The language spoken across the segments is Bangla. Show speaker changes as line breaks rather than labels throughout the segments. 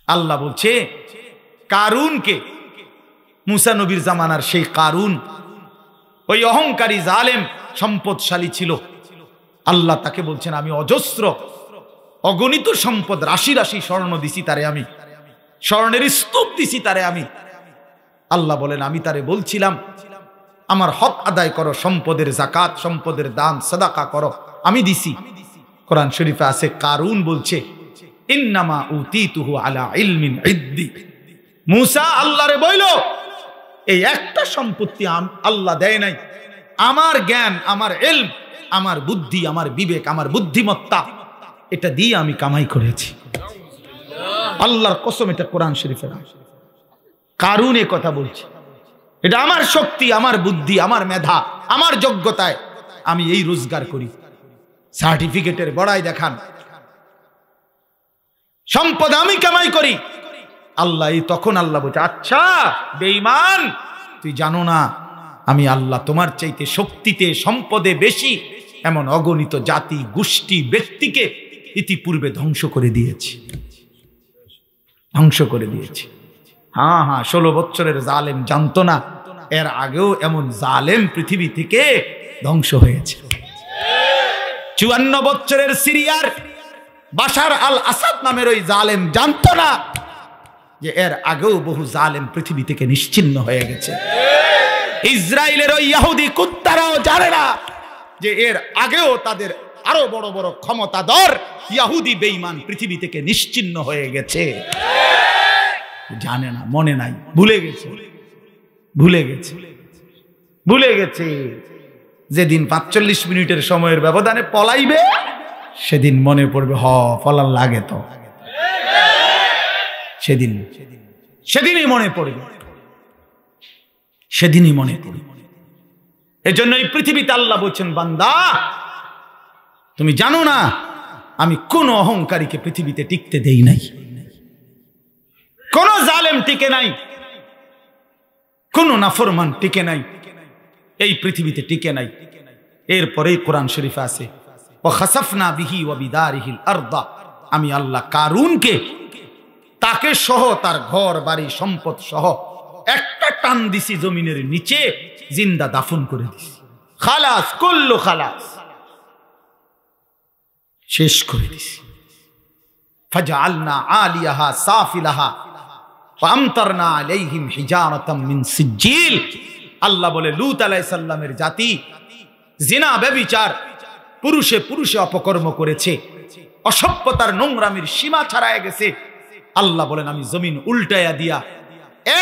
আল্লাহ বলছে কারুনকে, মুসা নবীর জামানার সেই কারুন, ওই অহংকারী জালেম সম্পদশালী ছিল। আল্লাহ তাকে বলছেন আমি অজস্র অগণিত সম্পদ, রাশি রাশি স্বর্ণ দিছি তারে, আমি স্বর্ণের স্তূপ দিছি তারে আমি। আল্লাহ বলেন আমি তারে বলছিলাম আমার হক আদায় করো, সম্পদের যাকাত, সম্পদের দান সাদাকা করো, আমি দিছি। কোরআন শরীফে আছে কারুন বলছে ইন্নামা উতিতুহু আলা ইলমিন ইদ্দি। মুসা আল্লাহরে বইল এই একটা সম্পত্তি আল্লাহ দেয় নাই, আমার জ্ঞান, আমার ইলম, আমার বুদ্ধি, আমার বিবেক, আমার বুদ্ধিমত্তা, এটা দিয়ে আমি কামাই করেছি। আল্লাহর কসম, এটা কোরআন শরীফে কারুন এ কথা বলছে, এটা আমার শক্তি, আমার বুদ্ধি, আমার মেধা, আমার যোগ্যতায় আমি এই রোজগার করি। সার্টিফিকেটের বড়াই দেখান, সম্পদ আমি কামাই করি। আল্লাহ তখন আল্লাহ বলছে আচ্ছা বেঈমান, তুই জানো না আমি আল্লাহ তোমার চাইতে শক্তিতে সম্পদে বেশি এমন অগণিত জাতি গোষ্ঠী ব্যক্তিকে ইতিপূর্বে ধ্বংস করে দিয়েছি, ধ্বংস করে দিয়েছি। হ্যাঁ হ্যাঁ, 16 বছরের জালেম জানতো না এর আগেও এমন জালেম পৃথিবী থেকে ধ্বংস হয়েছে। 54 বছরের সিরিয়ার বাশার আল আসাদ নামের ওই জালেম জানতো না যে এর আগেও বহু জালেম পৃথিবী থেকে নিশ্চিহ্ন হয়ে গেছে। ইসরায়েলের ওই ইহুদি কুত্তারাও জানে না যে এর আগেও তাদের আরো বড় বড় ক্ষমতাধর ইহুদি বেঈমান পৃথিবী থেকে নিশ্চিহ্ন হয়ে গেছে। জানে না, মনে নাই, ভুলে গেছে, ভুলে গেছে, ভুলে গেছে। যেদিন 45 মিনিটের সময়ের ব্যবধানে পলাইবে সেদিন মনে পড়বে হ পলার লাগে তো, সেদিনই মনে পড়বে, সেদিনই মনে পড়বে। এজন্য এই পৃথিবীতে আল্লাহ বলছেন বান্দা তুমি জানো না আমি কোন অহংকারীকে পৃথিবীতে টিকতে দেই নাই, কোন জালেম টিকে নাই, কোন নাফরমান টিকে নাই, এই পৃথিবীতে টিকে নাই। এরপরেই কোরআন শরীফে আছে ওয়া খাসাফনা বিহি ওয়া বিদারিহিল আরদা, আমি আল্লাহ কারুনকে তাকে সহ তার ঘর বাড়ি সম্পদ সহ একটা টান দিছি জমিনের নিচে, জিন্দা দাফন করে দিছি। খালাস, কুল্লু খালাস, শেষ করে দিছি। ফাজআলনা আলিয়াহা সাফিলাহা ওয়া আমতারনা আলাইহিম হিজারাতাম মিন সিজ্জিল। আল্লাহ বলে লূত আলাইহিস সালামের জাতি জিনা ব্যভিচার, পুরুষে পুরুষে অপকর্ম করেছে, অসভ্যতার নোংরামির সীমা ছাড়ায় গেছে। আল্লাহ বলেন আমি জমিন উল্টায়া দিয়া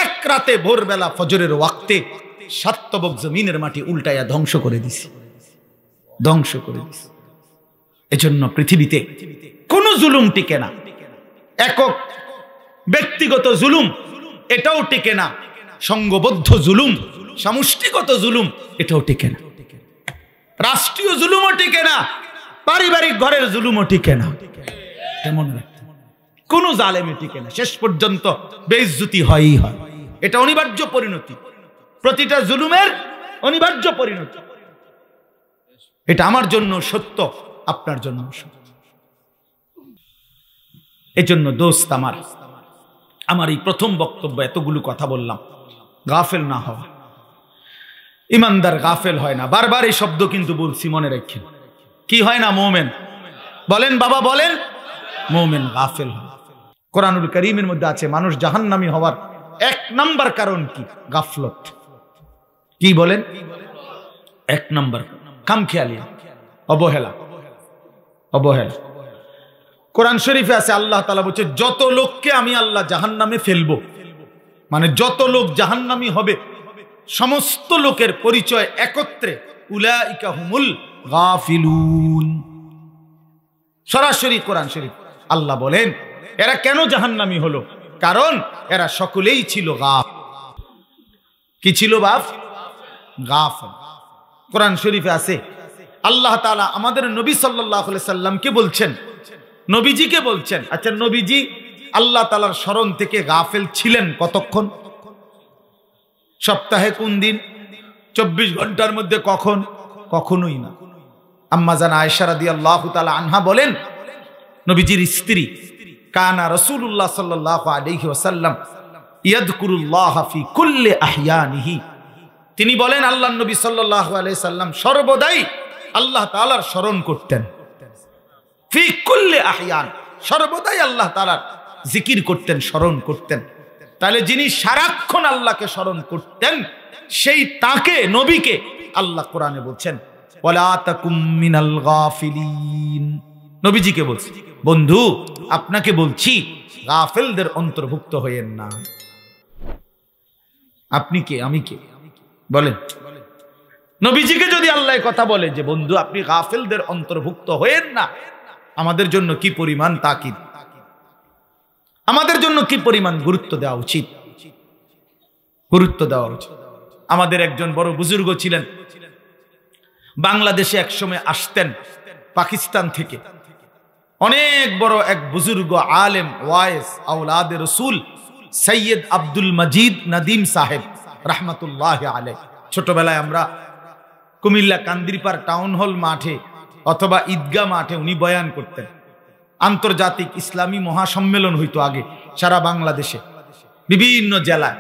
এক রাতে ভোরবেলা ফজরের ওয়াক্তে সাতবক জমিনের মাটি উল্টায়া ধ্বংস করে দিছি, ধ্বংস করে দিছি। এজন্য পৃথিবীতে কোন জুলুম টিকে না, একক ব্যক্তিগত জুলুম এটাও টিকে না, সংঘবদ্ধ জুলুম, সমষ্টিগত জুলুম এটাও টিকে না, রাষ্ট্রীয় জুলুমও টিকে না, পারিবারিক ঘরের জুলুমও টিকে না। তেমন কোন জালেমে টিকে না, শেষ পর্যন্ত বেইজ্জতি হয়ই হয়। এটা অনিবার্য পরিণতি, প্রতিটা জুলুমের অনিবার্য পরিণতি। এটা আমার জন্য সত্য, আপনার জন্য সত্য। এজন্য দোস্ত আমার এই প্রথম বক্তব্য এতগুলো কথা বললাম, গাফেল না হওয়া। ইমানদার গাফেল হয় না, বারবার এই শব্দ কিন্তু বলছি, মনে রাখেন। কি হয় না? মুমিন। বলেন বাবা, বলেন। মুমিন গাফেল হয়। কোরআনুল কারীমের মধ্যে আছে মানুষ জাহান্নামী হওয়ার 1 নাম্বার কারণ কি? গাফলত। কি বলেন? 1 নাম্বার খামখেয়ালি, অবহেলা, অবহেলা। কোরআন শরীফে আছে আল্লাহ তাআলা বলছে যত লোককে আমি আল্লাহ জাহান্নামে ফেলবো, মানে যত লোক জাহান্নামী হবে সমস্ত লোকের পরিচয় একত্রে উলাইকা হুমুল গাফিলুন। সরাসরি কোরআন শরীফ আল্লাহ বলেন এরা কেন জাহান্নামী হলো? কারণ এরা সকলেই ছিল গাফিল। কি ছিল বাপ? গাফিল। কোরআন শরীফে আছে আল্লাহ তাআলা আমাদের নবী সাল্লাল্লাহু আলাইহি সাল্লামকে বলছেন, নবীজিকে বলছেন, আচ্ছা নবীজি আল্লাহ তাআলার স্মরণ থেকে গাফিল ছিলেন কতক্ষণ? সপ্তাহে কোন দিন? 24 ঘন্টার মধ্যে কখন? কখনোই না। আম্মা জান আয়েশা রাদিয়াল্লাহু তাআলা আনহা বলেন নবীজির স্ত্রী কানা রাসূলুল্লাহ সাল্লাল্লাহু আলাইহি ওয়াসাল্লাম ইয়াযকুরুল্লাহ ফি কুল্লি আহইয়ানিহি, তিনি বলেন আল্লাহর নবী সাল্লাল্লাহু আলাইহি সাল্লাম সর্বদাই আল্লাহ তাআলার স্মরণ করতেন। ফি কুল্লি আহইয়ান, সর্বদাই আল্লাহ তাআলার জিকির করতেন, স্মরণ করতেন। তাহলে যিনি সারাক্ষণ আল্লাহকে স্মরণ করতেন সেই তাকে, নবীকে আল্লাহ কোরআনে বলছেন ওয়ালা তাকুম মিনাল গাফিলিন। নবীজিকে বলছি, বন্ধু আপনাকে বলছি গাফেলদের অন্তর্ভুক্ত হইয়েন না। আপনি কে, আমি কে বলেন? নবীজিকে যদি আল্লাহ কথা বলে যে বন্ধু আপনি গাফেলদের অন্তর্ভুক্ত হইয়েন না, আমাদের জন্য কি পরিমাণ তাকিদ, আমাদের জন্য কি পরিমাণ গুরুত্ব দেওয়া উচিত, গুরুত্ব দেওয়া উচিত। আমাদের একজন বড় বুজুর্গ ছিলেন, বাংলাদেশে একসময় আসতেন পাকিস্তান থেকে, অনেক বড় এক বুজুর্গ আলেম ওয়াইস আওলাদে রসুল সৈয়দ আব্দুল মজিদ নদীম সাহেব রহমতুল্লাহ আলাইহ। ছোটবেলায় আমরা কুমিল্লা কান্দিরপাড় টাউন হল মাঠে অথবা ঈদগাহ মাঠে উনি বয়ান করতেন। আন্তর্জাতিক ইসলামী মহাসম্মেলন হইতো আগে সারা বাংলাদেশে, বিভিন্ন জেলায়।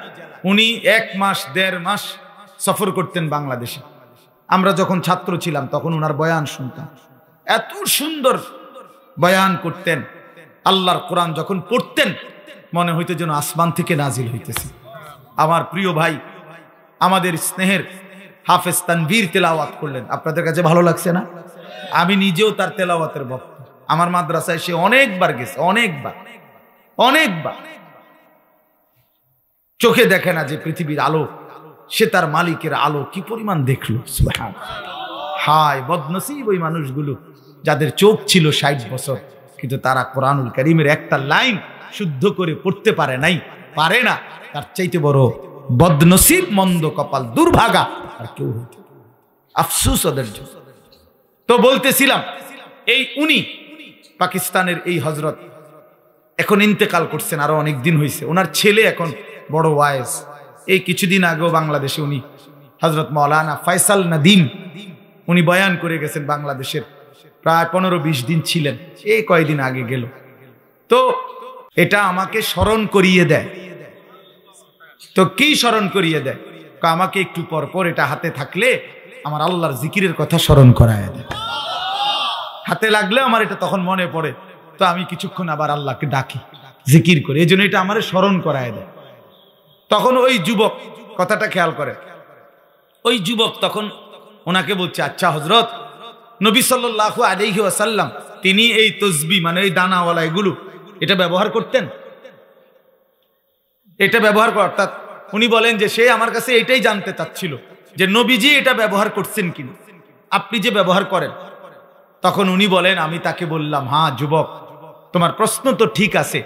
উনি 1 মাস 1.5 মাস সফর করতেন বাংলাদেশে। আমরা যখন ছাত্র ছিলাম তখন ওনার বয়ান শুনতাম, এত সুন্দর বয়ান করতেন। আল্লাহর কোরআন যখন পড়তেন মনে হইতো যেন আসমান থেকে নাজিল হইতেছে। আমার প্রিয় ভাই, আমাদের স্নেহের হাফেজ তানভীর তেলাওয়াত করলেন, আপনাদের কাছে ভালো লাগছে না? আমি নিজেও তার তেলাওয়াতের ভক্ত। আমার মাদ্রাসায় সে অনেকবার গেছে, অনেকবার। চোখে দেখে না যে পৃথিবীর আলো, সে তার মালিকের আলো কি পরিমাণ দেখলো। সুবহানাল্লাহ। হায় বদনসিব ওই মানুষগুলো যাদের চোখ ছিল 60 বছর, কিন্তু তারা কোরআনুল কারীমের একটা লাইন শুদ্ধ করে পড়তে পারে নাই, পারে না। তার চাইতে বড় বদনসিব, মন্দ কপাল, দুর্ভাগা আর কেউ হইতে। আফসোস ওদের জন্য। তো বলতেছিলাম, এই উনি পাকিস্তানের এই হযরত এখন ইন্তেকাল করছেন, আরো অনেক দিন হয়েছে। ওনার ছেলে এখন বড় ওয়াইজ। এই কিছুদিন আগেও বাংলাদেশে উনি হযরত মাওলানা ফয়সাল নদীম উনি বয়ান করে গেছেন বাংলাদেশের, প্রায় 15-20 দিন ছিলেন, এই কয়েকদিন আগে গেল। তো এটা আমাকে স্মরণ করিয়ে দেয়। তো কি স্মরণ করিয়ে দেয়? আমাকে একটু পর পর এটা হাতে থাকলে আমার আল্লাহর জিকিরের কথা স্মরণ করায় দেয়। হাতে লাগলে আমার এটা তখন মনে পড়ে, তো আমি কিছুক্ষণ আবার আল্লাহকে ডাকি, জিকির করি, এই জন্য এটা আমার স্মরণ করায় দেয়। তখন ওই যুবক, কথাটা খেয়াল করে, ওই যুবক তখন ওনাকে বলছে, আচ্ছা হযরত, নবী সাল্লাল্লাহু আলাইহি ওয়াসাল্লাম তিনি এই তসবিহ মানে এই দানাওয়ালা এগুলো এটা ব্যবহার করতেন, এটা ব্যবহার কর। অর্থাৎ উনি বলেন যে সে আমার কাছে এটাই জানতে চাচ্ছিল যে নবীজি এটা ব্যবহার করছেন কিনা, আপনি যে ব্যবহার করেন। তখন উনি বলেন, আমি তাকে বললাম, হ্যাঁ যুবক, তোমার প্রশ্ন তো ঠিক আছে,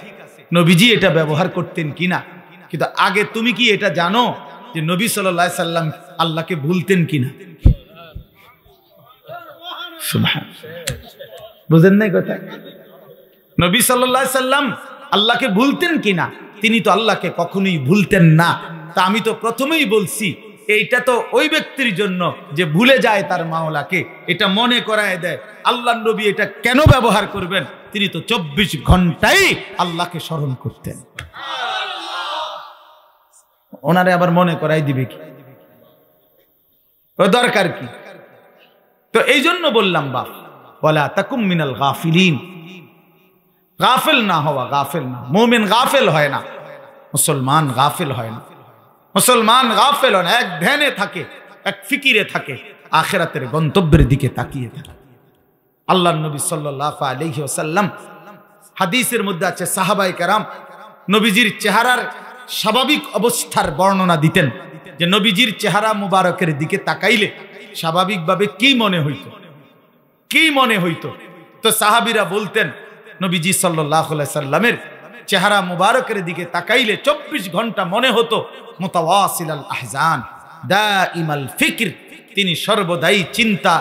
নবীজি এটা ব্যবহার করতেন কিনা, কিন্তু আগে তুমি কি এটা জানো যে নবী সাল্লাল্লাহু আলাইহি সাল্লাম আল্লাহকে ভুলতেন কিনা? বুঝেন নাই কথা? নবী সাল্লাল্লাহু আলাইহি সাল্লাম আল্লাহকে ভুলতেন কিনা? তিনি তো আল্লাহকে কখনোই ভুলতেন না। তা আমি তো প্রথমেই বলছি এইটা তো ওই ব্যক্তির জন্য যে ভুলে যায় তার মাওলাকে, এটা মনে করায় দেয়। আল্লাহর নবী এটা কেন ব্যবহার করবেন? তিনি তো 24 ঘন্টাই আল্লাহকে স্মরণ করতেন। ওনারে আবার মনে করাই দিবে কি? ও দরকার কি? তো এই জন্য বললাম, বাপ ওয়ালা তাকুম মিনাল গাফিলিন, গাফেল না হওয়া, গাফেল না। মুমিন গাফেল হয় না, মুসলমান গাফেল হয় না। মুসলমান গাফেল হয় না, এক ধ্যানে থাকে, এক ফিকিরে থাকে, আখিরাতের গন্তব্যের দিকে তাকিয়ে থাকে। আল্লাহর নবী সাল্লাল্লাহু আলাইহি ওয়াসাল্লাম হাদিসের মধ্যে আছে, সাহাবায়ে কেরাম নবীজির চেহারার স্বাভাবিক অবস্থার বর্ণনা দিতেন, যে নবীজির চেহারা মুবারকের দিকে তাকাইলে স্বাভাবিকভাবে কি মনে হইতো, কি মনে হইতো? তো সাহাবীরা বলতেন, নবীজি সাল্লাল্লাহু আলাইহি সাল্লামের চেহারা মুবারকের দিকে তাকাইলে 24 ঘন্টা মনে হতো মুতাওয়াসিলাল আহজান দাইমাল ফিকর, তিনি সর্বদাই চিন্তা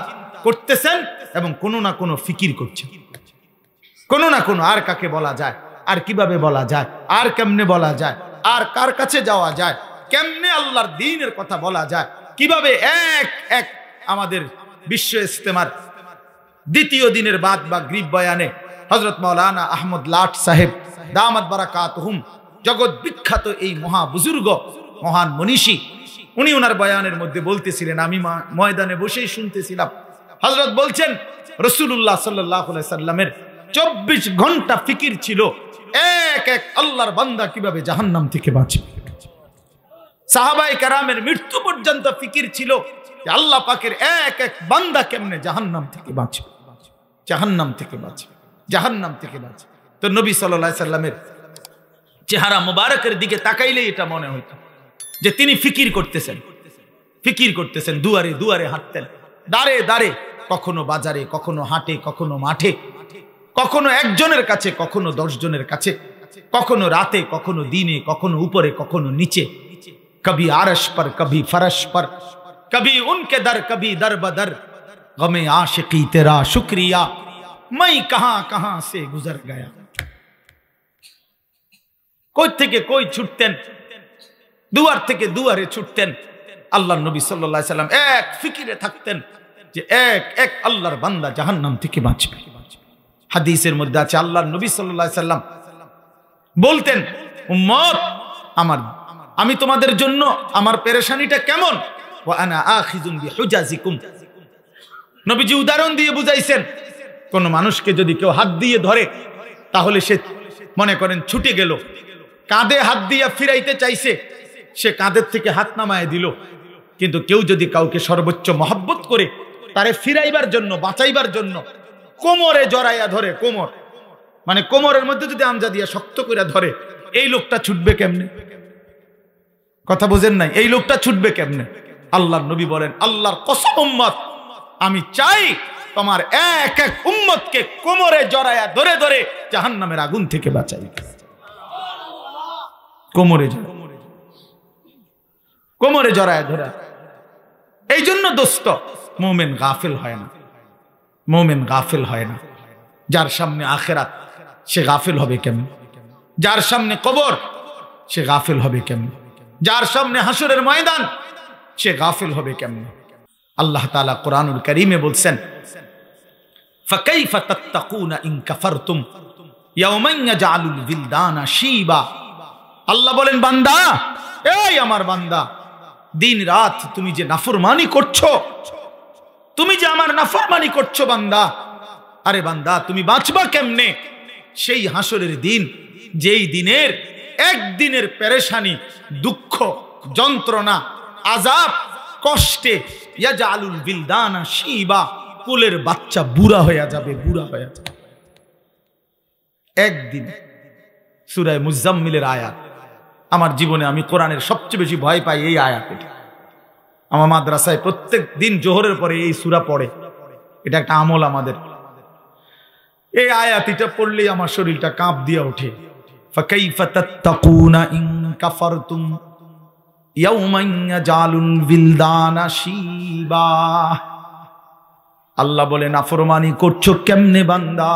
করতেছেন এবং কোনো না কোনো ফিকির করছেন, কোনো না কোনো। আর কাকে বলা যায়, আর কিভাবে বলা যায়, আর কেমনে বলা যায়, আর কার কাছে যাওয়া যায়, কেমনে আল্লাহর দ্বীনের কথা বলা যায়, কিভাবে এক এক আমাদের বিশ্ব ইস্তেমার দ্বিতীয় দিনের বাদ বা গ্রিব বয়ানে হযরত মাওলানা আহমদ লাট সাহেব দামাত বারাকাতুহুম, জগৎ বিখ্যাত এই মহা বুজুর্গ, মহান মনীষী, উনি ওনার বয়ানের মধ্যে বলতেছিলেন, আমি ময়দানে বসেই শুনতেছিলাম, হযরত বলছেন রাসূলুল্লাহ সাল্লাল্লাহু আলাইহি সাল্লামের 24 ঘন্টা ফিকির ছিল এক এক আল্লাহর বান্দা কিভাবে জাহান্নাম থেকে বাঁচবে। সাহাবায়ে কেরামের মৃত্যু পর্যন্ত ফিকির ছিল যে আল্লাহ পাকের এক এক বান্দা কেমনে জাহান্নাম থেকে বাঁচবে, জাহান্নাম থেকে বাঁচবে, জাহান্নাম থেকে বাঁচবে। তো নবী সাল্লাল্লাহু আলাইহি সাল্লামের চেহারা মোবারকের দিকে তাকাইলে এটা মনে হইতো যে তিনি ফিকির করতেছেন, দুয়ারে দুয়ারে হাঁটতেন, দাঁড়ে দাঁড়ে, কখনো বাজারে, কখনো হাটে, কখনো মাঠে, কখনো একজনের কাছে, কখনো 10 জনের কাছে, কখনো রাতে, কখনো দিনে, কখনো উপরে, কখনো নিচে, কবি আরশ पर कभी फरश पर, कभी उनके दर, कभी दर बदर, गमे आशिकी तेरा शुक्रिया, मैं कहां कहां से गुजर गया। কই থেকে কই ছুটতেন, দুয়ার থেকে দুয়ারে ছুটতেন। আল্লাহর নবী সাল্লাল্লাহু আলাইহি সাল্লাম এক ফিকিরে থাকতেন যে এক এক আল্লাহর বান্দা জাহান্নাম থেকে বাঁচবে। হাদিসের মধ্যে আছে আল্লাহর নবী সাল্লাল্লাহু আলাইহি সাল্লাম বলতেন, উম্মত আমার, আমি তোমাদের জন্য আমার পেরেশানিটা কেমন, ওয়া আনা আখিযুন বিহুজাজিকুম। নবীজি উদাহরণ দিয়ে বুঝাইছেন, কোন মানুষকে যদি কেউ হাত দিয়ে ধরে তাহলে সে মনে করেন ছুটে গেল, কাঁধে হাত দিয়ে ফিরাইতে চাইছে, সে কাঁধের থেকে হাত নামায় দিল। কিন্তু কেউ যদি কাউকে সর্বোচ্চ মহব্বত করে তারে ফিরাইবার জন্য, বাঁচাইবার জন্য কোমরে জড়াইয়া ধরে, কোমর মানে কোমরের মধ্যে যদি আমজা দিয়া শক্ত করে ধরে, এই লোকটা ছুটবে কেমনে? কথা বুঝেন নাই? এই লোকটা ছুটবে কেমনে? আল্লাহর নবী বলেন, আল্লাহর কসম উম্মত, আমি চাই তোমার এক এক উম্মতকে কোমরে জড়াইয়া ধরে ধরে জাহান্নামের আগুন থেকে বাঁচাই। কোমরে জড়ায় ধরা। এই জন্য দোস্ত, মুমিন গাফিল হয় না, মুমিন গাফিল হয় না। যার সামনে আখিরাত সে গাফিল হবে কেমন? যার সামনে কবর সে গাফিল হবে কেমন? যার সামনে হাসরের ময়দান সে গাফিল হবে কেমন? আল্লাহ তাআলা কোরআনুল কারীমে বলছেন, ফাকাইফা তাত্তাকুনা ইন কাফারতুম ইয়াওমান ইয়াজআলুল বিলদানা শিবা। আল্লাহ বলেন, বান্দা, এই আমার বান্দা, দিন রাত তুমি যে নাফরমানি করছো, তুমি যে আমার নাফরমানি করছো বান্দা, আরে বান্দা তুমি বাঁচবা কেমনে সেই হাসরের দিন, যেই দিনের একদিনের পেরেশানি, দুঃখ, যন্ত্রণা, আযাব, কষ্টে ইয়াজআলুল বিলদানা শিবা, কোলের বাচ্চা বুড়া হয়ে যাবে, বুড়া হয়ে যাবে একদিন। সূরা মুজাম্মিলের আয়াত। আমার জীবনে আমি কোরআনের সবচেয়ে বেশি ভয় পাই এই আয়াত। আমার মাদ্রাসায় প্রত্যেক দিন জোহরের পরে এই সূরা পড়ে, এটা একটা আমল আমাদের। এই আয়াতটা পড়লেই আমার শরীরটা কাঁপ দিয়ে ওঠে। ফাকাইফা তাত্তাকুনা ইন কাফারতুম ইয়াওমান ইয়াজআলুল বিলদানা শিবা। আল্লাহ বলে, নাফরমানি করছো কেমনে বান্দা?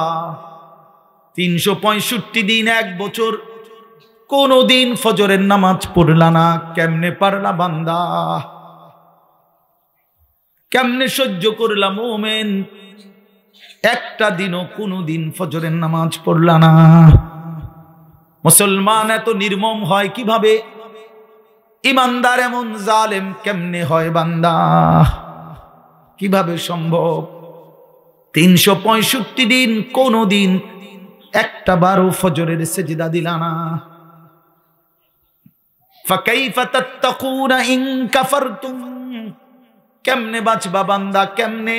365 দিন, 1 বছর কোনদিন ফজরের নামাজ পড়লা না, কেমনে পারলা বান্দা? কেমনে সহ্য করলা মুমিন? একটা দিনও কোনদিন ফজরের নামাজ পড়লা না। মুসলমান এত নির্মম হয় কিভাবে? ইমানদার এমন জালেম কেমনে হয় বান্দা? কিভাবে সম্ভব? 365 দিন কোনদিন একটা বারও ফজরের সিজদা দিলা না। ফাকাইফা তাত্তাকুনা ইন কাফারতুম, কেমনে বাঁচবা বান্দা, কেমনে?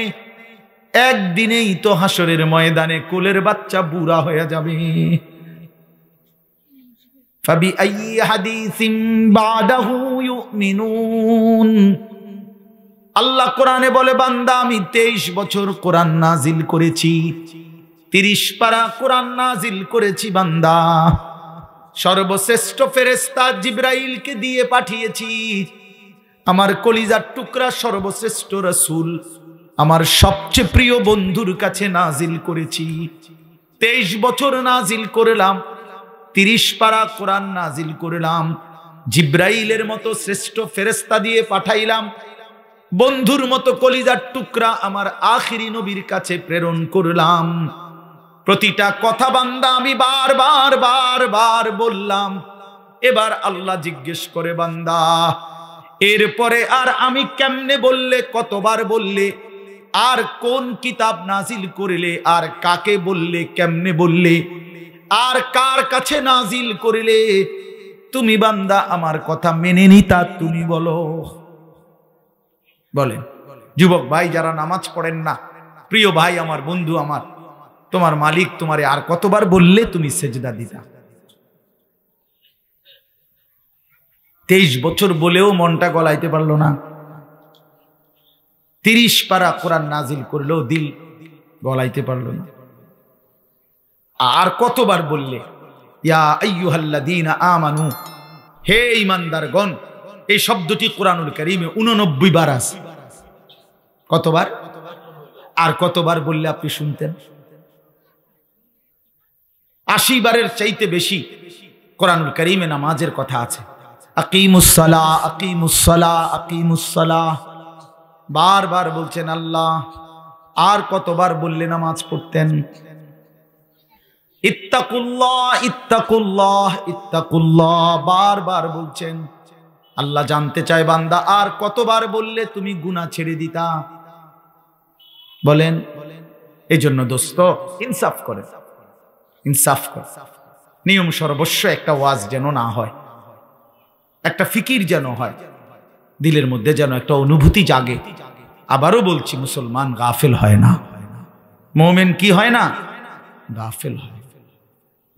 একদিনেই তো হাসরের ময়দানে কোলের বাচ্চা বুড়া হয়ে যাবে। ফাবিআইয়ি হাদিসিন বাদাহু ইউমিনুন। আল্লাহ কোরআনে বলে, বান্দা আমি 23 বছর কোরআন নাজিল করেছি, 30 পারা কোরআন নাজিল করেছি বান্দা। সর্বশ্রেষ্ঠ ফেরেশতা জিবরাইলকে দিয়ে পাঠিয়েছি। আমার কলিজার টুকরা সর্বশ্রেষ্ঠ রাসূল, আমার সবচেয়ে প্রিয় বন্ধুর কাছে নাজিল করেছি। 23 বছর নাজিল করলাম, 30 পারা কোরআন নাজিল করলাম, জিবরাইলের মতো শ্রেষ্ঠ ফেরেশতা দিয়ে পাঠাইলাম, বন্ধুর মতো কলিজার টুকরা আমার আখিরি নবীর কাছে প্রেরণ করলাম। প্রতিটা কথা বান্দা আমি বারবার বারবার বললাম। এবার আল্লাহ জিজ্ঞেস করে, বান্দা এরপরে আর আমি কেমনে বললে, কতবার বললে, আর কোন কিতাব নাজিল করিলে, আর কাকে বললে, কেমনে বললে, আর কার কাছে নাজিল করিলে তুমি বান্দা আমার কথা মেনে নিতা, তুমি বলো। বলেন যুবক ভাই যারা নামাজ পড়েন না, প্রিয় ভাই আমার, বন্ধু আমার, তোমার মালিক তোমারে আর কতবার বললে তুমি সেজদা দিতা? 23 বছর বলেও মনটা গলাইতে পারলো না। 30 পারা কোরআন নাজিল করলেও দিল গলাইতে পারলো না। আর কতবার বললে ইয়া আইয়ুহাল্লাযীনা আমানু, হে ঈমানদারগণ। এই শব্দটি কোরআনুল কারীমে 89 বার আছে। কতবার? আর কতবার বললে আপনি শুনতেন? 80 বারের চাইতে বেশি কোরআনুল কারীমে নামাজের কথা আছে। আকিমুস সালাহ, আকিমুস সালাহ, আকিমুস সালাহ বারবার বলছেন আল্লাহ। আর কতবার বললে নামাজ পড়তেন? ইত্তাকুল্লাহ, ইত্তাকুল্লাহ, ইত্তাকুল্লাহ বারবার বলছেন। আল্লাহ জানতে চায় বান্দা আর কতবার বললে তুমি গুনাহ ছেড়ে দিতা? বলেন। এই জন্য দোস্ত ইনসাফ করে, ইনসাফ করে। নিয়ম সর্বস্ব একটা ওয়াজ যেন না হয়, একটা ফিকির যেন হয়, দিলের মধ্যে যেন একটা অনুভূতি জাগে। আবারও বলছি, মুসলমান গাফেল হয় না, মুমিন কি হয় না? গাফেল হয়।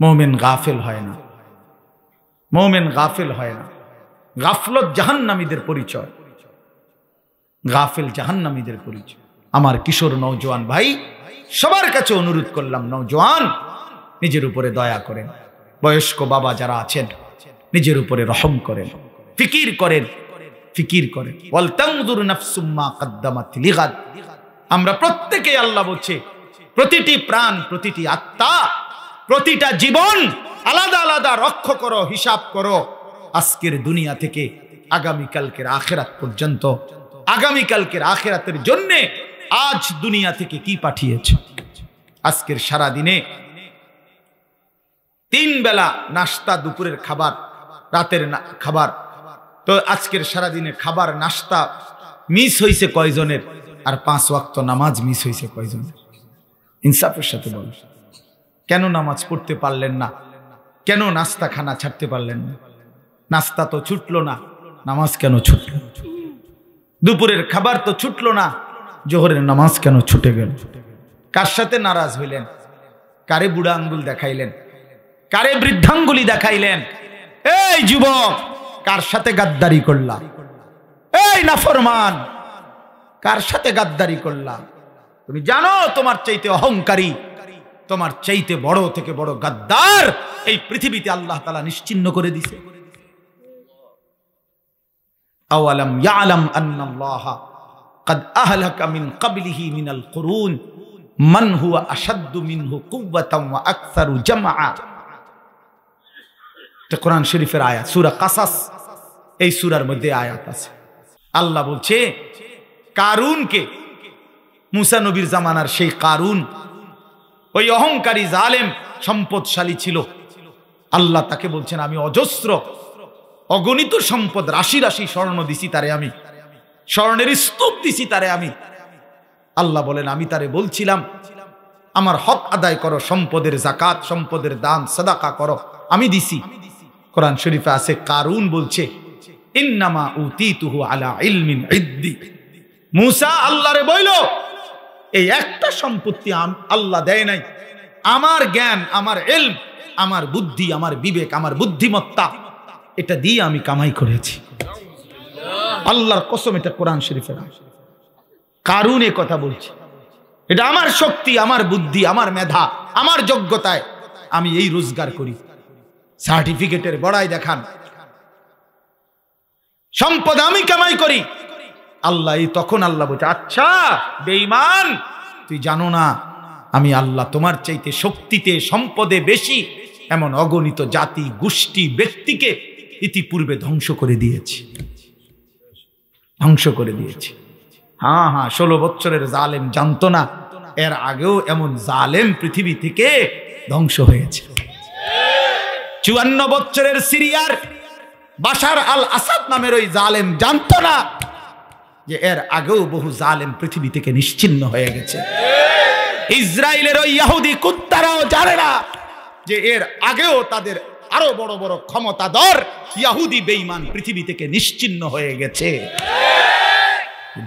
মুমিন গাফেল হয় না, মুমিন গাফেল হয় না। গাফলত জাহান্নামীদের পরিচয়, গাফেল জাহান্নামীদের পরিচয়। আমার কিশোর নওজোয়ান ভাই সবার কাছে অনুরোধ করলাম, নওজোয়ান নিজের উপরে দয়া করেন। বয়স্ক বাবা যারা আছেন নিজের উপরে রহম করেন, ফিকির করেন, ফিকির করেন। ওয়াল তানজুর নাফসুম মা কদ্দামাত লিগাদ। আমরা প্রত্যেকে, আল্লাহ বলছে, প্রতিটি প্রাণ, প্রতিটি আত্মা, প্রতিটা জীবন আলাদা আলাদা রক্ষ করো, হিসাব করো। আজকের দুনিয়া থেকে আগামীকালকের আখিরাত পর্যন্ত, আগামীকালকের আখিরাতের জন্য আজ দুনিয়া থেকে কি পাঠিয়েছে। আজকের সারা দিনে 3 বেলা নাস্তা, দুপুরের খাবার, রাতের খাবার। তো আজকের সারা দিনে খাবার, নাস্তা মিস হয়েছে কয়জনের? আর 5 ওয়াক্ত নামাজ মিস হয়েছে কয়জনের? ইনসাফের সাথে বল, কেন নামাজ পড়তে পারলেন না? কেন নাস্তা খানা ছাড়তে পারলেন না? নাস্তা তো ছুটলো না, নামাজ কেন ছুটল? দুপুরের খাবার তো ছুটলো না, জোহরের নামাজ কেন ছুটে গেল? কার সাথে নারাজ হইলেন? কারে বুড়া আঙ্গুল দেখাইলেন? কারে বৃদ্ধাঙ্গুলি দেখাইলেন? এই যুবক, কার সাথে গাদ্দারি করলা? এই নাফরমান, কার সাথে গাদ্দারি করলা? তুমি জানো তোমার চাইতে অহংকারী, তোমার চাইতে বড় থেকে বড় গাদ্দার এই পৃথিবীতে আল্লাহ তাআলা নিশ্চিহ্ন করে দিয়েছে। আওয়ালাম ইয়ালাম আন্নাল্লাহ قد أهلك من قبله من القرون من هو أشد منه قوة وأكثر جمعا। এটা কোরআন শরীফের আয়াত, সূরা কাসাস, এই সূরার মধ্যে আয়াত আছে। আল্লাহ বলছে কারুনকে, মুসা নবীর জামানার সেই কারুন, ওই অহংকারী জালেম সম্পদশালী ছিল। আল্লাহ তাকে বলছেন আমি অজস্র অগণিত সম্পদ, রাশি রাশি স্বর্ণ দিছি তারে, আমি স্বর্ণের স্তূপ দিছি তারে আমি। আল্লাহ বলেন আমি তারে বলছিলাম আমার হক আদায় করো, সম্পদের যাকাত, সম্পদের দান, সাদাকা করো, আমি দিছি। কোরআন শরীফে আছে কারুন বলছে ইন্নামা উতিতুহু আলা ইলমিন ইদ্দি। মুসা আল্লাহরে বইল এই একটা সম্পত্তি আল্লাহ দেয় নাই, আমার জ্ঞান, আমার ইলম, আমার বুদ্ধি, আমার বিবেক, আমার বুদ্ধিমত্তা, এটা দিয়ে আমি কামাই করেছি। আল্লাহর কসম, এটা কোরআন শরীফের। কারুন এ কথা বলছে, এটা আমার শক্তি, আমার বুদ্ধি, আমার মেধা, আমার যোগ্যতায় আমি এই রোজগার করি। সার্টিফিকেটের বড়াই দেখান, সম্পদ আমি কামাই করি। আল্লাহ তখন আল্লাহ বলছে আচ্ছা বেঈমান, তুই জানো না আমি আল্লাহ তোমার চাইতে শক্তিতে, সম্পদে বেশি এমন অগণিত জাতি, গোষ্ঠী, ব্যক্তিকে ইতিপূর্বে ধ্বংস করে দিয়েছি, ধ্বংস করে দিয়েছি। হ্যাঁ হ্যাঁ, 16 বছরের জালেম জানতো না এর আগেও এমন জালেম পৃথিবী থেকে ধ্বংস হয়েছে। 54 বছরের সিরিয়ার বাশার আল আসাদ নামের ওই জালেম জানতো না যে এর আগেও বহু জালেম পৃথিবী থেকে নিশ্চিহ্ন হয়ে গেছে। ইসরায়েলের ওই ইহুদি কুত্তারাও জানে না যে এর আগেও তাদের আরো বড় বড় ক্ষমতাধর ইহুদি বেঈমান পৃথিবী থেকে নিশ্চিহ্ন হয়ে গেছে।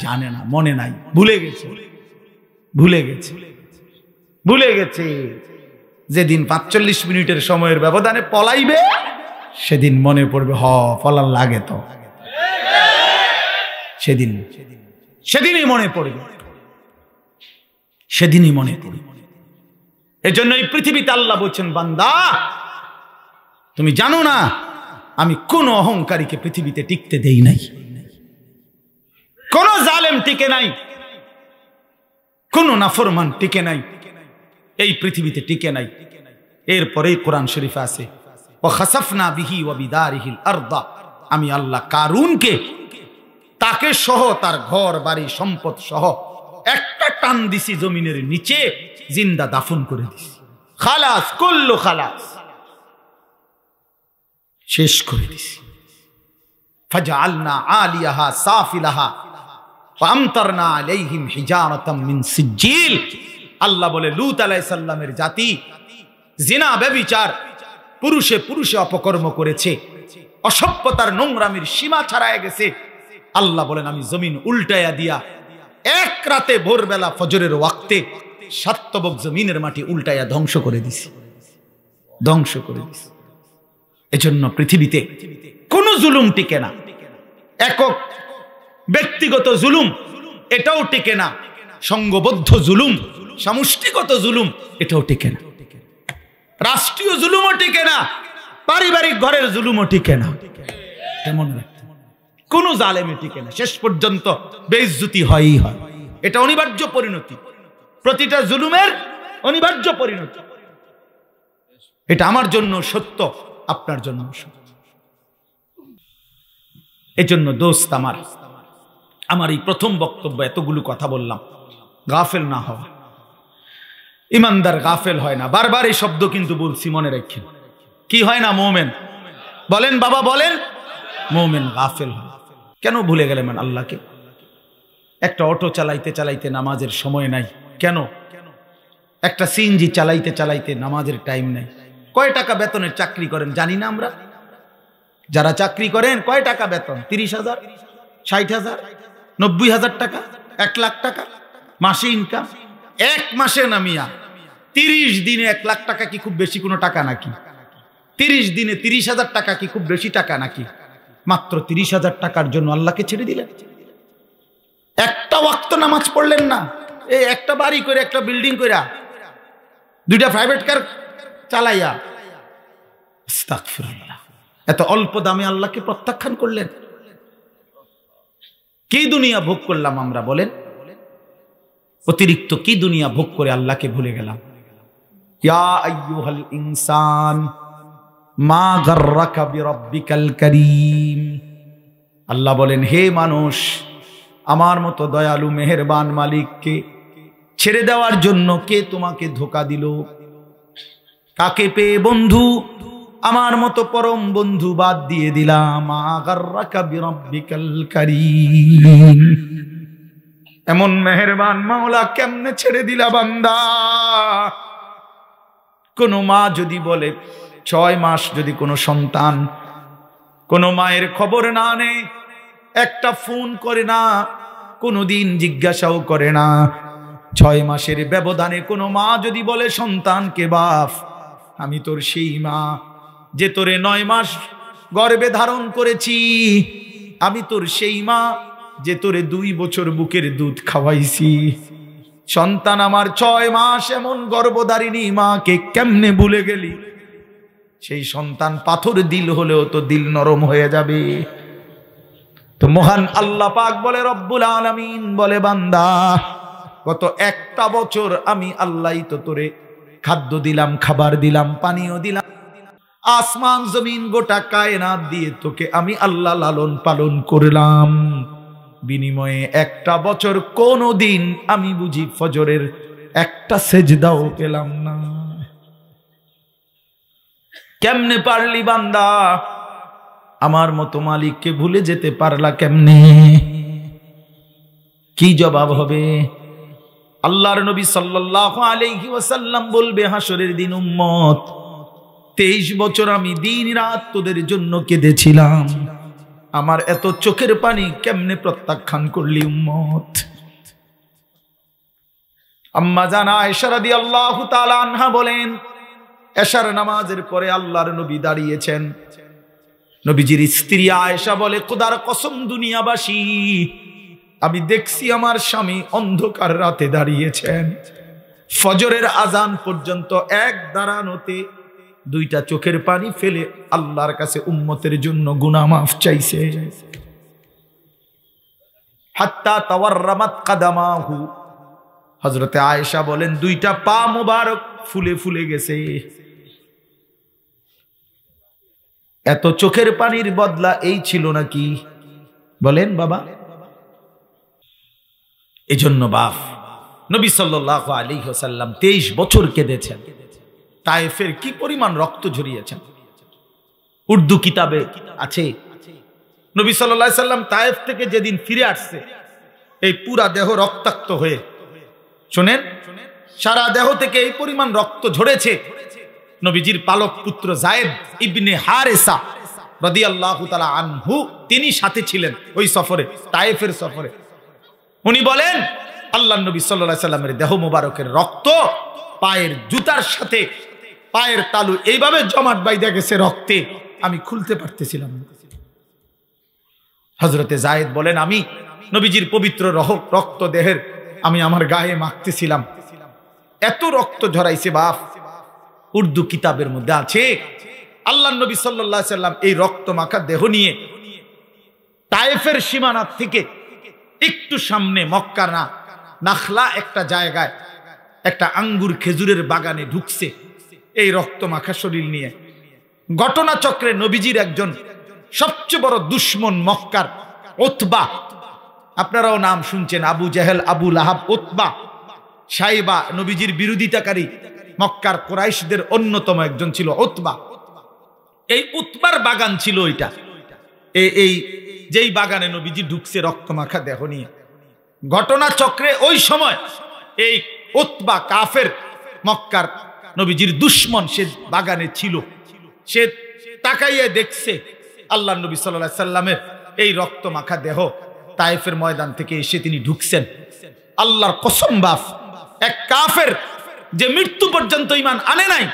জানে না, মনে নাই, ভুলে গেছে, ভুলে গেছে, ভুলে গেছে। যেদিন 45 মিনিটের সময়ের ব্যবধানে পলাইবে সেদিন মনে পড়বে, পলার লাগে তো, সেদিনই মনে পড়বে, সেদিনই মনে পড়বে। এজন্য এই পৃথিবীতে আল্লাহ বলছেন, বান্দা তুমি জানো না আমি কোন অহংকারীকে পৃথিবীতে টিকতে দেই নাই, কোন জালেম টিকে নাই, কোন নাফরমান টিকে নাই, এই পৃথিবীতে টিকে নাই। এরপরেই কোরআন শরীফে আছে, ওয়া খাসাফনা বিহি ওয়া বিদারিহিল আরদা, আমি আল্লাহ কারুনকে তাকে সহ তার ঘর বাড়ি সম্পদ সহ একটা টান দিছি জমিনের নিচে, জিন্দা দাফন করে দিছি। খালাস, কুল্লু খালাস, শেষ করে দিছি। ফাজআলনা আলিয়াহা সাফিলাহা ওয়া আমতারনা আলাইহিম হিজারাতাম মিন সিজ্জিল। আল্লাহ বলে লূত আলাইহিস সালামের জাতি জিনা ব্যভিচার পুরুষে পুরুষে অপকর্ম করেছে, অসভ্যতার নোংরামির সীমা ছাড়ায় গেছে। আল্লাহ বলেন আমি জমিন উল্টায়া দিয়া এক রাতে ভোরবেলা ফজরের ওয়াক্তে সাতবক জমিনের মাটি উল্টায়া ধ্বংস করে দিছি, ধ্বংস করে দিছি। এজন্য পৃথিবীতে কোন জুলুম টিকে না, একক ব্যক্তিগত জুলুম এটাও টিকে না, সংঘবদ্ধ জুলুম, সমষ্টিগত জুলুম এটাও টিকে না, রাষ্ট্রীয় জুলুমও টিকে না, পারিবারিক ঘরের জুলুমও টিকে না। তেমন কোন জালেমে টিকে না, শেষ পর্যন্ত বেইজ্জতি হয়ই হয়। এটা অনিবার্য পরিণতি, প্রতিটা জুলুমের অনিবার্য পরিণতি। এটা আমার জন্য সত্য, আপনার জন্য সত্য। এজন্য দোস্ত আমার এই প্রথম বক্তব্য এতগুলো কথা বললাম, গাফেল না হওয়া। ইমানদার গাফেল হয় না, বারবার এই শব্দ কিন্তু বলছি, মনে রাখেন। কি হয় না? মোমেন বলেন, বাবা বলেন, মোমেন গাফেল হয়। কেন ভুলে গেলেন আল্লাহকে? একটা অটো চালাইতে চালাইতে নামাজের সময় নাই, কেন? একটা সিএনজি চালাইতে চালাইতে নামাজের টাইম নাই। কয় টাকা বেতনের চাকরি করেন জানি না আমরা? যারা চাকরি করেন কয় টাকা বেতন? 30,000, 60,000, 90,000 টাকা, 1 লাখ টাকা মাসে ইনকাম। এক মাসে নামিয়া 30 দিনে 1 লাখ টাকা কি খুব বেশি কোনো টাকা নাকি? 30 দিনে 30,000 টাকা কি খুব বেশি টাকা নাকি? মাত্র 30,000 টাকার জন্য আল্লাহকে ছেড়ে দিলেন। একটা ওয়াক্ত নামাজ পড়লেন না, এই একটা বাড়ি করে, একটা বিল্ডিং কইরা, 2টা প্রাইভেট কার চালাইয়া, আস্তাগফিরুল্লাহ, এত অল্প দামে আল্লাহকে প্রত্যাখ্যান করলেন। কি দুনিয়া ভোগ করলাম আমরা বলেন? অতিরিক্ত কি দুনিয়া ভোগ করে আল্লাহকে ভুলে গেলাম। ইয়া আইয়ুহাল ইনসান মা গাররাকা বিরাব্বিকাল কারীম। আল্লাহ বলেন, হে মানুষ, আমার মতো দয়ালু মেহেরবান মালিককে ছেড়ে দেওয়ার জন্য কে তোমাকে ধোঁকা দিল? কাকে পেয়ে বন্ধু আমার মতো পরম বন্ধু বাদ দিয়ে দিলাম? মা গাররাকা বিরাব্বিকাল কারীম। এমন মেহেরবান মাওলা কেমনে ছেড়ে দিলা বান্দা? কোন মা যদি বলে 6 মাস যদি কোনো সন্তান কোন মায়ের খবর না নেয়, একটা ফোন করে না, কোনদিন জিজ্ঞাসাও করে না, 6 মাসের ব্যবধানে কোনো মা যদি বলে সন্তানকে, বাপ আমি তোর সেই মা যে তোরে 9 মাস গর্ভে ধারণ করেছি, আমি তোর সেই মা যে তোরে 2 বছর বুকের দুধ খাওয়াইছি। সন্তান আমার 6 মাস এমন গর্ভধারিণী মাকে কেমনে ভুলে গেলি? সেই সন্তান পাথর দিল হলেও তো দিল নরম হয়ে যাবে। তো মহান আল্লাহ পাক বলে, রব্বুল আলামিন বলে, বান্দা গত 1টা বছর আমি আল্লাহই তো তোরে খাদ্য দিলাম, খাবার দিলাম, পানীয় দিলাম, আসমান জমিন গোটা কায়নাত দিয়ে তোকে আমি আল্লাহ লালন পালন করলাম। বিনিময়ে 1টা বছর কোনদিন আমি বুঝি ফজরের একটা সেজদাও পেলাম না। কেমনে পারলি বান্দা, আমার মতো মালিককে ভুলে যেতে পারলা কেমনে? কি জবাব হবে? আল্লাহর নবী সাল্লাল্লাহু আলাইহি ওয়াসাল্লাম বলবে হাসরের দিন, উম্মত 23 বছর আমি দিন রাত তোদের জন্য কেঁদেছিলাম, আমার এত চোখের পানি কেমনে প্রত্যাখ্যান করলি উম্মত? আম্মা জান আয়েশা রাদিয়াল্লাহু তাআলা আনহা বলেন, এশার নামাজের পরে আল্লাহর নবী দাঁড়িয়েছেন। নবীজির স্ত্রী আয়েশা বলে, খোদার কসম দুনিয়াবাসী, আমি দেখছি আমার স্বামী অন্ধকার রাতে দাঁড়িয়েছেন, ফজরের আজান পর্যন্ত এক দাঁড়ানোতে 2টা চোখের পানি ফেলে আল্লাহর কাছে উম্মতের জন্য গুনাহ মাফ চাইছে। হাত্তা তাওয়াররামাত কাদামাহু, হযরতে আয়েশা বলেন 2টা পা মুবারক ফুলে ফুলে গেছে। এত চোখের পানির বদলা এই ছিল নাকি? বলেন বাবা। এজন্য বাপ নবী সাল্লাল্লাহু আলাইহি ওয়াসাল্লাম 23 বছর কেঁদেছেন। তায়েফের কি পরিমাণ রক্ত ঝরিয়েছেন, উর্দু কিতাবে আছে। নবী সাল্লাল্লাহু আলাইহি ওয়াসাল্লাম তায়েফ থেকে যেদিন ফিরে আসছে, এই পুরা দেহ রক্তাক্ত হয়ে, শুনেন, সারা দেহ থেকে এই পরিমাণ রক্ত ঝরেছে। নবীজির পালক পুত্র যায়েদ ইবনে হারেসা রাদিয়াল্লাহু তাআলা আনহু, তিনি সাথে ছিলেন ওই সফরে, তায়েফের সফরে। উনি বলেন, আল্লাহর নবী সাল্লাল্লাহু আলাইহি ওয়াসাল্লামের দেহ মোবারকের রক্ত পায়ের জুতার সাথে পায়ের তালু এইভাবে জমাট বাইধা গেছে রক্তে, আমি খুলতে পারতেছিলাম না। হযরতে যায়েদ বলেন, আমি নবীজির পবিত্র রক্ত দেহের আমি আমার গায়ে মাখতেছিলাম, এত রক্ত ঝরাইছে বাপ। উর্দু কিতাবের মধ্যে আছে, আল্লাহর নবী সাল্লাল্লাহু আলাইহি ওয়াসাল্লাম এই রক্ত মাখা দেহ নিয়ে তায়েফের সীমানা থেকে একটু সামনে মক্কা না নাখলা একটা জায়গায় একটা আঙ্গুর খেজুরের বাগানে ঢুকছে এই রক্ত মাখা শরীর নিয়ে। ঘটনাচক্রে নবীজির একজন সবচেয়ে বড় দুশমন মক্কার উতবা, আপনারাও নাম শুনছেন, আবু জেহেল, আবু লাহাব, উতবা, সাইবা, নবীজির বিরোধিতাকারী মক্কার কুরাইশদের অন্যতম একজন ছিল উতবা। এই উতবার বাগান ছিল ওইটা, এই যেই বাগানে নবীজি ঢুকছে রক্ত মাখা দেহ নিয়ে। ঘটনাচক্রে ওই সময় এই উতবা কাফের মক্কার নবীজির দুশমন, সে বাগানে ছিল। সে তাকাইয়ে দেখছে আল্লাহর নবী সাল্লাল্লাহু আলাইহি সাল্লামের এই রক্ত মাখা দেহ তায়েফের ময়দান থেকে এসে তিনি ঢুকছেন। আল্লাহর কসম বাপ, এক কাফের যে মৃত্যু পর্যন্ত ঈমান আনে নাই,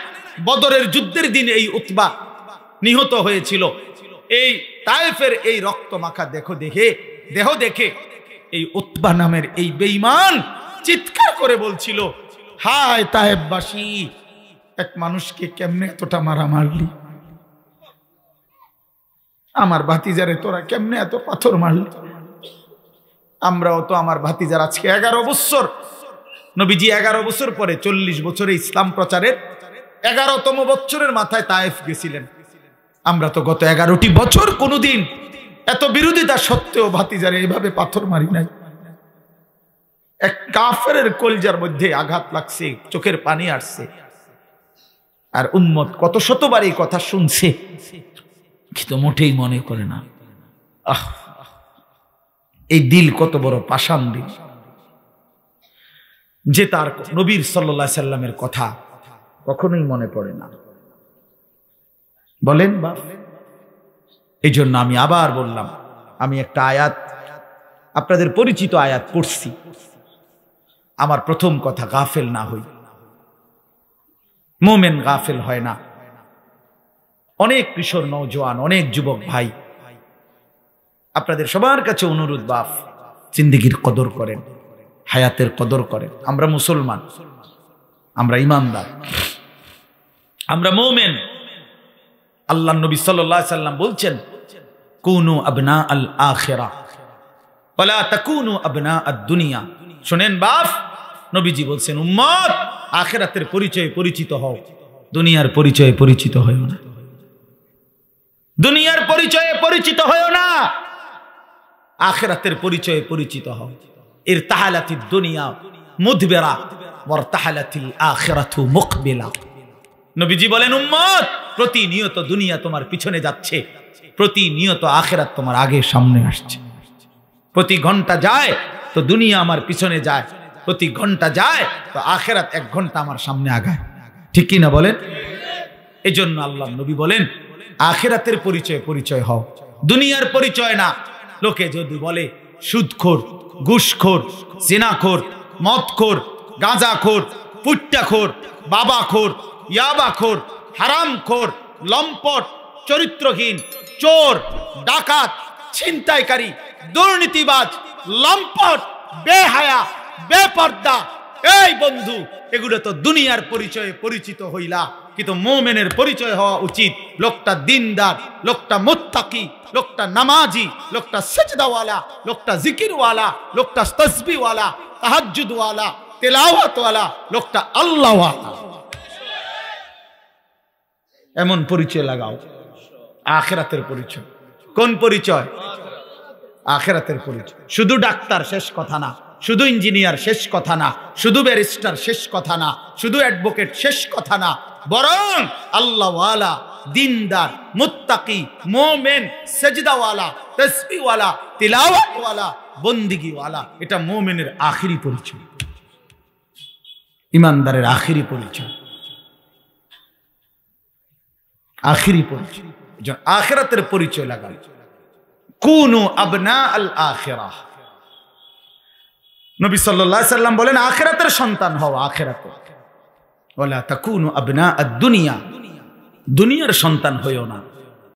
বদরের যুদ্ধের দিন এই উতবা নিহত হয়েছিল, এই তায়েফের এই রক্ত মাখা দেহ দেখে এই উতবা নামের এই বেঈমান চিৎকার করে বলছিল, হায় তায়েফবাসী, এক মানুষকে কেমনে এতটা মারা মারলি, আমার ভাতিজারে তোরা কেমনে এত পাথর মারলি। আমরাও তো আমার ভাতিজার আজকে 11 বছর, নবীজি 11 বছর পরে 40 বছরে ইসলাম প্রচারের 11তম বছরের মাথায় তায়েফ গেছিলেন। আমরা তো গত 11টি বছর কোনোদিন এত বিরোধিতা সত্ত্বেও ভাতিজারে এইভাবে পাথর মারি নাই। এক কাফেরের কলিজার মধ্যে আঘাত লাগছে, চোখের পানি আসছে, আর উম্মত কত শতবার এই কথা শুনছে, কিন্তু মোটেই মনে করে না। এই দিল কত বড় পাষাণ দিল, যে তার নবীর সাল্লাল্লাহু আলাইহি সাল্লামের কথা কখনোই মনে পড়ে না। বলেন বাপ। এই জন্য আমি আবার বললাম, আমি একটা আয়াত, আপনাদের পরিচিত আয়াত পড়ছি। আমার প্রথম কথা, গাফেল না হই। মুমিন গাফেল হয় না। অনেক কিশোর নওজোয়ান, অনেক যুবক ভাই, আপনাদের সবার কাছে অনুরোধ বাপ, জিন্দেগির কদর করেন, হায়াতের কদর করেন। আমরা মুসলমান, আমরা ইমানদার, আমরা মুমিন। আল্লাহর নবী সাল্লাল্লাহু আলাইহি সাল্লাম বলছেন, কুনু আবনা আল আখিরা ওয়ালা তাকুনু আবনা আদ দুনিয়া। শুনেন বাপ, নবীজি বলছেন, উম্মত আখিরাতের পরিচয়ে পরিচিত হও, দুনিয়ার পরিচয়ে পরিচিত হও না। দুনিয়ার পরিচয়ে পরিচিত হও না, আখিরাতের পরিচয়ে পরিচিত হও। ইরতাহালাতিদ দুনিয়া মুদবিরা ওয়ারতাহালাতিল আখিরাতু মুকবিলা। নবীজি বলেন, উম্মত, প্রতিনিয়ত দুনিয়া তোমার পিছনে যাচ্ছে, প্রতিনিয়ত আখিরাত তোমার আগে সামনে আসছে। প্রতি ঘন্টা যায় তো দুনিয়া আমার পিছনে যায়, প্রতি ঘন্টা যায় তো আখিরাত 1 ঘন্টা আমার সামনে আগায়। ঠিক কি না বলেন? এজন্য আল্লাহ নবী বলেন, আখিরাতের পরিচয় হও, দুনিয়ার পরিচয় না। লোকে যদি বলে সুদখোর, ঘুষখোর, জিনাখোর, মদখোর, গাঁজাখোর, পুট্টাখোর, বাবাখোর, ইয়াবাখোর, হারামখোর, লম্পট, চরিত্রহীন, চোর, ডাকাত, ছিনতাইকারী, দুর্নীতিবাজ, লম্পট, বেহায়া, বেপর্দা, এই বন্ধু, এগুলো তো দুনিয়ার পরিচয়ে পরিচিত হইলা, কিন্তু মুমিনের পরিচয় হওয়া উচিত লোকটা দিনদার, লোকটা মুত্তাকি, লোকটা নামাজি, লোকটা সিজদাওয়ালা, লোকটা জিকিরওয়ালা, লোকটা তাসবিহওয়ালা, তাহাজ্জুদওয়ালা, তেলাওয়াতওয়ালা, লোকটা আল্লাহওয়ালা। এমন পরিচয় লাগাও। আখিরাতের পরিচয়। কোন পরিচয়? আখিরাতের পরিচয়। শুধু ডাক্তার শেষ কথা না, শুধু ইঞ্জিনিয়ার শেষ কথা না, শুধু ব্যারিস্টার শেষ কথা না, শুধু অ্যাডভোকেট শেষ কথা না, বরং আল্লাহওয়ালা, দিনদার, মুত্তাকি, মুমিন, সিজদাওয়ালা, তাসবিহওয়ালা, তিলাওয়াতওয়ালা, বন্দিগিওয়ালা, এটা মুমিনের আখিরি পরিচয়, ইমানদারের আখিরি পরিচয়, আখিরি পরিচয়। আখিরাতের পরিচয় লাগাই। কুনু আবনা আল আখিরাহ। নবী সাল্লাল্লাহু আলাইহি সাল্লাম বলেন, আখিরাতের সন্তান হও। আখিরাতে ওয়ালা তাকুনু আবনা আদ দুনিয়া, দুনিয়ার সন্তান হইও না।